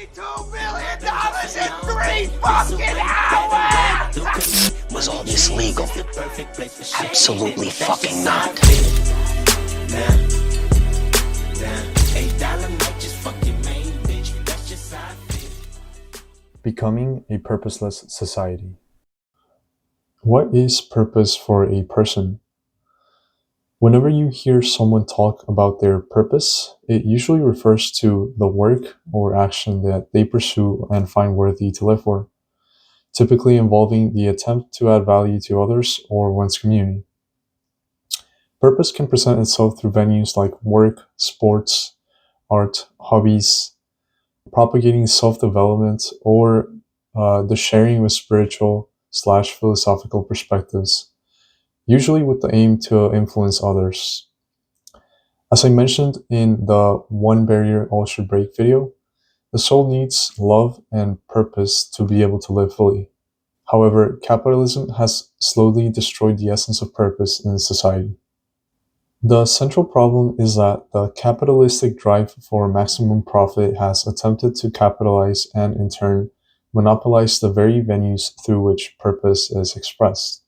$32 million in 3 fucking hours! Was all this legal? Absolutely fucking not. Becoming a purposeless society. What is purpose for a person? Whenever you hear someone talk about their purpose, it usually refers to the work or action that they pursue and find worthy to live for, typically involving the attempt to add value to others or one's community. Purpose can present itself through venues like work, sports, art, hobbies, propagating self-development, or the sharing with spiritual/philosophical perspectives, usually with the aim to influence others. As I mentioned in the One Barrier All Should Break video, the soul needs love and purpose to be able to live fully. However, capitalism has slowly destroyed the essence of purpose in society. The central problem is that the capitalistic drive for maximum profit has attempted to capitalize and, in turn, monopolize the very venues through which purpose is expressed.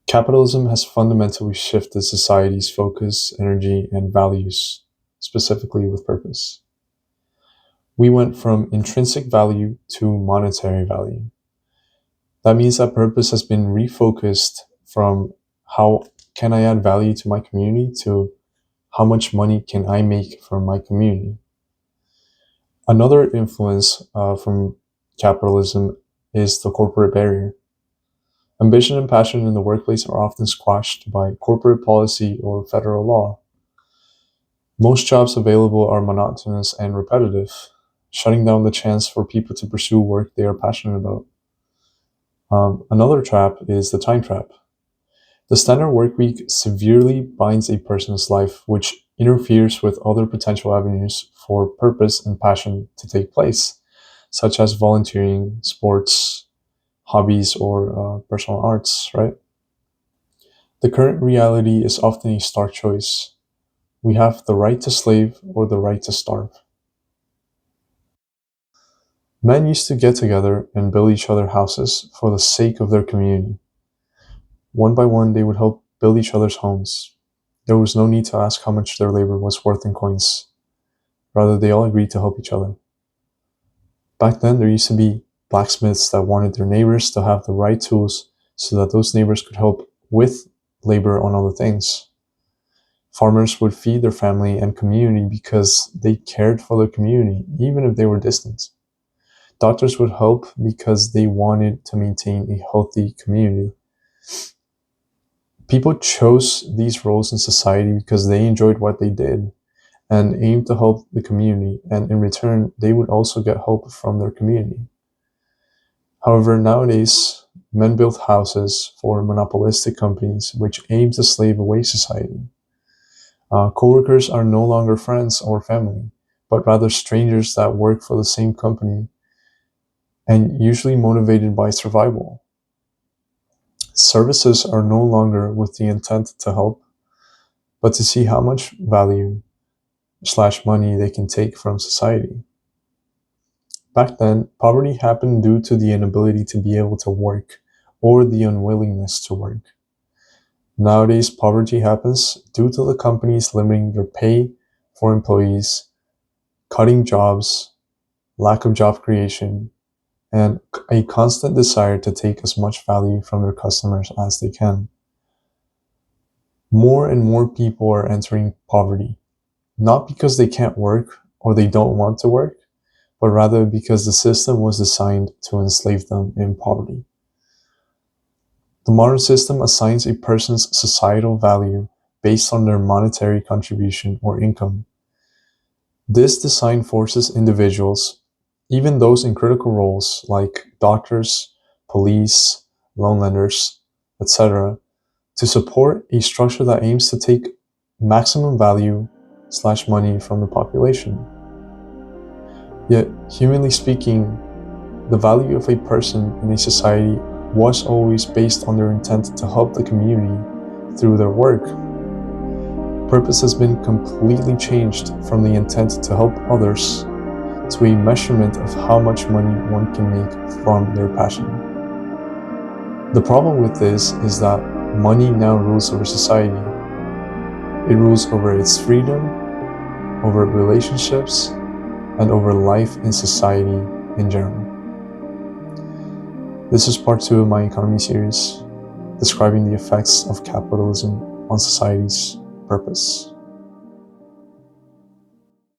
Capitalism has fundamentally shifted society's focus, energy, and values, specifically with purpose. We went from intrinsic value to monetary value. That means that purpose has been refocused from how can I add value to my community to how much money can I make from my community. Another influence from capitalism is the corporate barrier. Ambition and passion in the workplace are often squashed by corporate policy or federal law. Most jobs available are monotonous and repetitive, shutting down the chance for people to pursue work they are passionate about. Another trap is the time trap. The standard work week severely binds a person's life, which interferes with other potential avenues for purpose and passion to take place, such as volunteering, sports, hobbies, or personal arts, right? The current reality is often a stark choice. We have the right to slave or the right to starve. Men used to get together and build each other houses for the sake of their community. One by one, they would help build each other's homes. There was no need to ask how much their labor was worth in coins. Rather, they all agreed to help each other. Back then, there used to be blacksmiths that wanted their neighbors to have the right tools so that those neighbors could help with labor on other things. Farmers would feed their family and community because they cared for their community, even if they were distant. Doctors would help because they wanted to maintain a healthy community. People chose these roles in society because they enjoyed what they did and aimed to help the community, and in return, they would also get help from their community. However, nowadays, men build houses for monopolistic companies which aim to slave away society. Co-workers are no longer friends or family, but rather strangers that work for the same company and usually motivated by survival. Services are no longer with the intent to help, but to see how much value/money they can take from society. Back then, poverty happened due to the inability to be able to work or the unwillingness to work. Nowadays, poverty happens due to the companies limiting their pay for employees, cutting jobs, lack of job creation, and a constant desire to take as much value from their customers as they can. More and more people are entering poverty, not because they can't work or they don't want to work, but rather because the system was designed to enslave them in poverty. The modern system assigns a person's societal value based on their monetary contribution or income. This design forces individuals, even those in critical roles like doctors, police, loan lenders, etc., to support a structure that aims to take maximum value/money from the population. Yet, humanly speaking, the value of a person in a society was always based on their intent to help the community through their work. Purpose has been completely changed from the intent to help others to a measurement of how much money one can make from their passion. The problem with this is that money now rules over society. It rules over its freedom, over relationships, and over life in society in general. This is part 2 of my economy series, describing the effects of capitalism on society's purpose.